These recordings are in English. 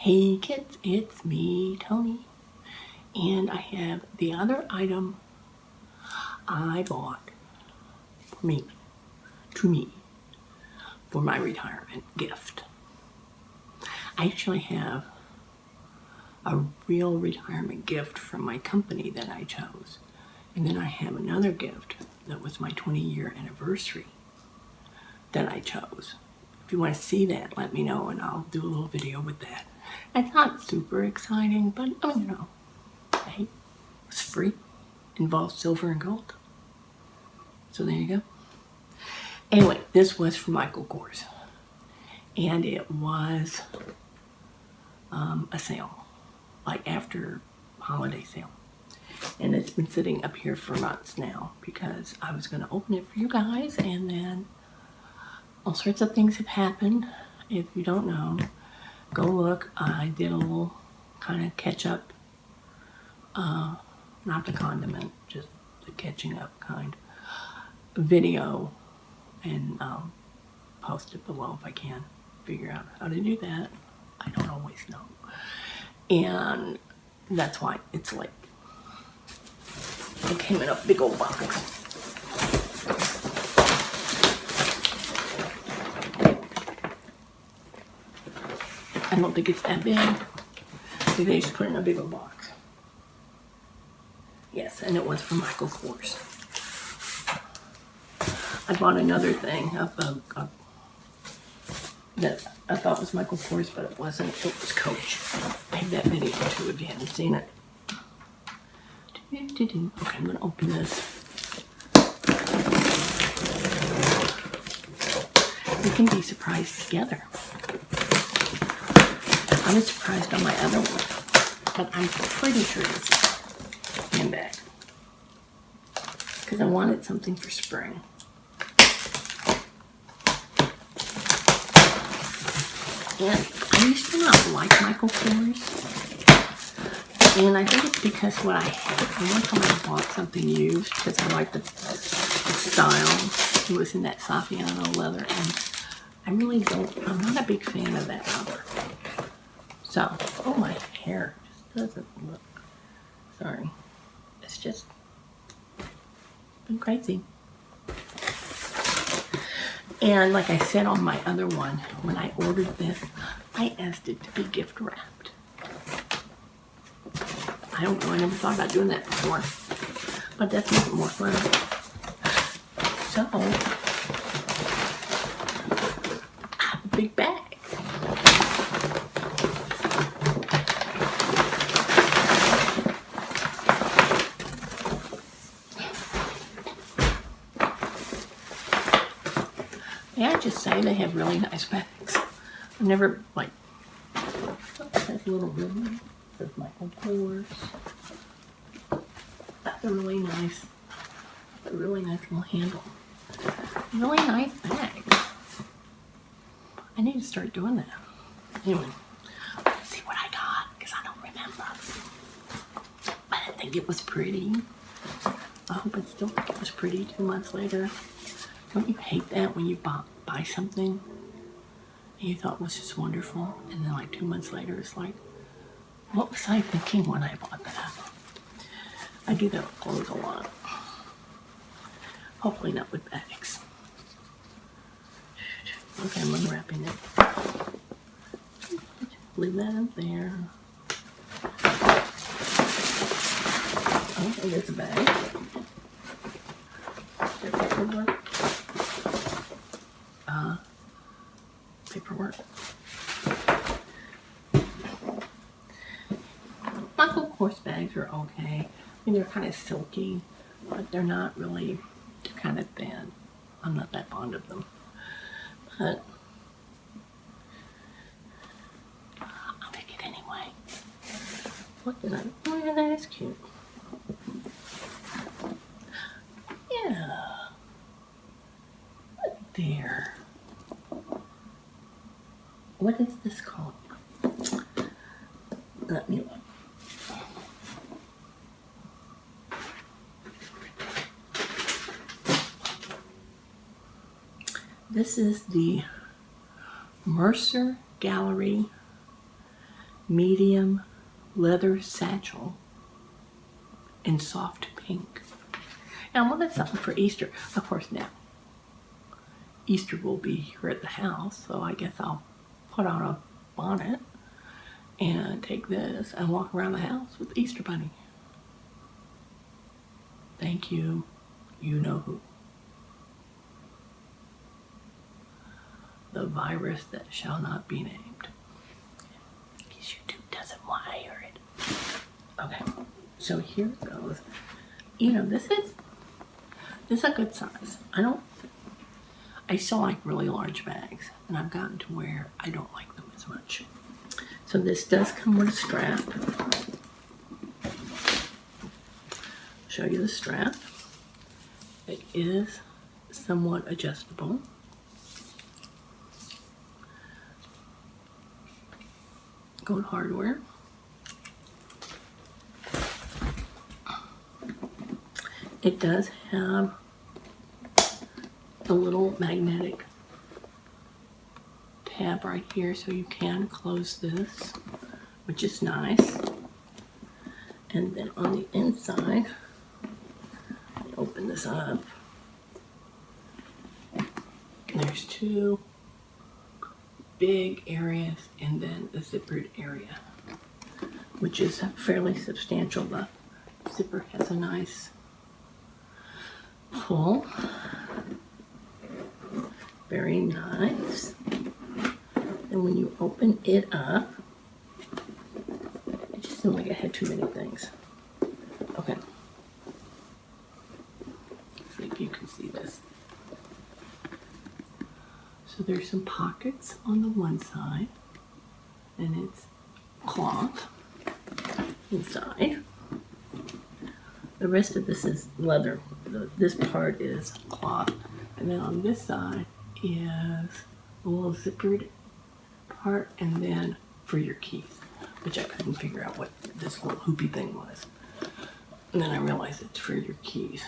Hey kids, it's me, Tony, and I have the other item I bought for me, for my retirement gift. I actually have a real retirement gift from my company that I chose, and then I have another gift that was my 20-year anniversary that I chose. If you want to see that, let me know and I'll do a little video with that. It's not super exciting, but hey, it's free. Involves silver and gold. So there you go. Anyway, this was from Michael Kors, and it was a sale, like after holiday sale. And it's been sitting up here for months now because I was going to open it for you guys, and then all sorts of things have happened. If you don't know, go look. I did a little kind of catch up, not the condiment, just the catching up kind video, and I'll post it below if I can figure out how to do that. I don't always know, and that's why it's late. It came in a big old box. I don't think it's that big. They just put it in a bigger box. Yes, and it was from Michael Kors. I bought another thing that I thought was Michael Kors, but it wasn't. It was Coach. I have that video too if you haven't seen it. Okay, I'm going to open this. We can be surprised together. I was surprised on my other one, but I'm pretty sure this is a handbag because I wanted something for spring. And I used to not like Michael Kors, and I think it's because what I had, one time I bought something used because I liked the style. It was in that Saffiano leather, and I really don't, I'm not a big fan of that leather. So, oh, my hair just doesn't look, sorry, it's just been crazy. And like I said on my other one, when I ordered this, I asked it to be gift wrapped. I don't know, I never thought about doing that before, but that's even more fun. So, I have a big bag. May I just say they have really nice bags. I've never, like, it has a little ribbon. It says Michael Kors. That's a really nice little handle. Really nice bag. I need to start doing that. Anyway, let's see what I got, because I don't remember. I didn't think it was pretty. I hope I still think it was pretty 2 months later. Don't you hate that when you buy something and you thought it was just wonderful, and then like 2 months later it's like, what was I thinking when I bought that? I do that with clothes a lot. Hopefully not with bags. Okay, I'm unwrapping it. Leave that up there. Okay, there's a bag. Is there paperwork? Paperwork. Michael Kors bags are okay. I mean, they're kind of silky, but they're not really, they're kind of thin. I'm not that fond of them. But I'll take it anyway. What did I, oh yeah, that is cute. Yeah. There. What is this called? Let me look. This is the Mercer Gallery medium leather satchel in soft pink. And I wanted something for Easter. Of course, now Easter will be here at the house, so I guess I'll put on a bonnet and take this and walk around the house with the Easter Bunny. Thank you. You know who. The virus that shall not be named. Because YouTube doesn't want to hear it. Okay, so here goes. You know, this is a good size. I still like really large bags, and I've gotten to where I don't like them as much. So this does come with a strap. Show you the strap. It is somewhat adjustable. Gold hardware. It does have a little magnetic tab right here, so you can close this, which is nice. And then on the inside, open this up. There's two big areas and then the zippered area, which is fairly substantial. The zipper has a nice pull. Very nice. And when you open it up, it just seemed like it had too many things. Okay. Let's see if you can see this. So there's some pockets on the one side, and it's cloth inside. The rest of this is leather. This part is cloth. And then on this side is a little zippered part, and then for your keys, which I couldn't figure out what this little hoopy thing was. And then I realized it's for your keys.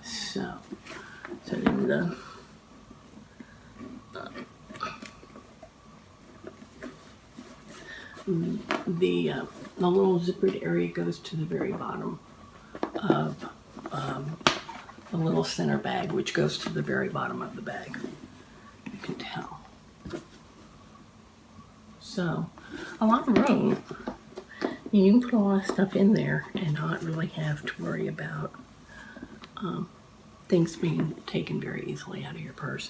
So then the little zippered area goes to the very bottom of the little center bag, which goes to the very bottom of the bag. You can tell. So, a lot of room. You can put a lot of stuff in there and not really have to worry about things being taken very easily out of your purse.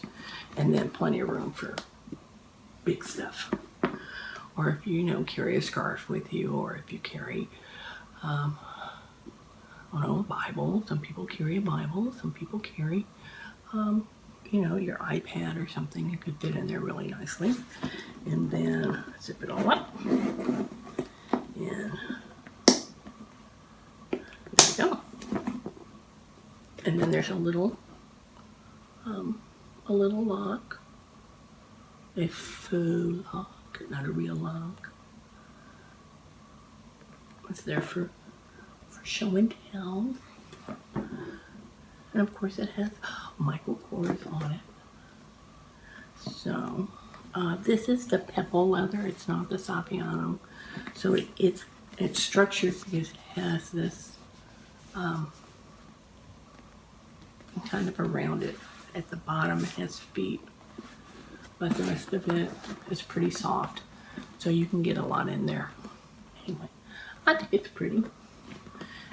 And then plenty of room for big stuff. Or if you carry a scarf with you, or if you carry, I don't know, a Bible. Some people carry a Bible. Some people carry, your iPad or something. It could fit in there really nicely. And then zip it all up. And there you go. And then there's a little lock. A faux lock, not a real lock. It's there for show and tell. And of course it has Michael Kors on it. So this is the Pebble leather. It's not the Saffiano. So it's structured because it has this kind of around it. At the bottom it has feet, but the rest of it is pretty soft, so you can get a lot in there. Anyway, I think it's pretty.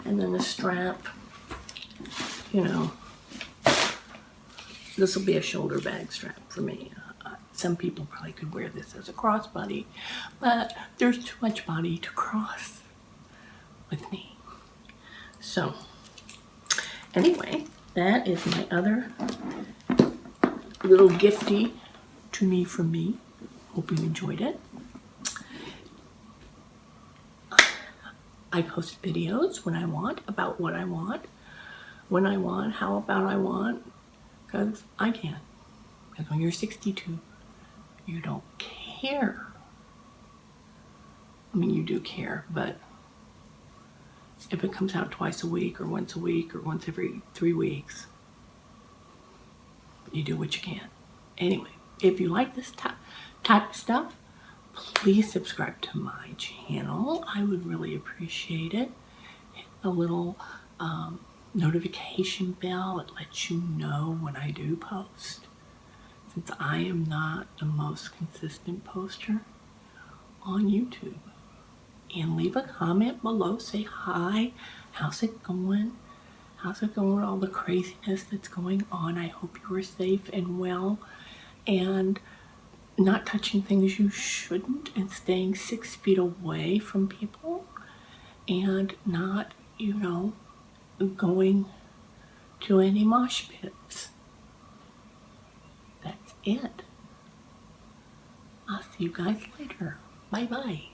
And then the strap, this will be a shoulder bag strap for me. Some people probably could wear this as a crossbody, but there's too much body to cross with me. So, anyway, that is my other little gifty to me from me. Hope you enjoyed it. I post videos when I want, about what I want, when I want, how about I want, because I can. Because when you're 62, you don't care. I mean, you do care, but if it comes out twice a week or once every 3 weeks, you do what you can. Anyway, if you like this type of stuff, please subscribe to my channel. I would really appreciate it. Hit the little notification bell. It lets you know when I do post. Since I am not the most consistent poster on YouTube. And leave a comment below. Say hi. How's it going? How's it going with all the craziness that's going on? I hope you are safe and well and not touching things you shouldn't and staying 6 feet away from people and not, going to any mosh pits. That's it. I'll see you guys later. Bye-bye.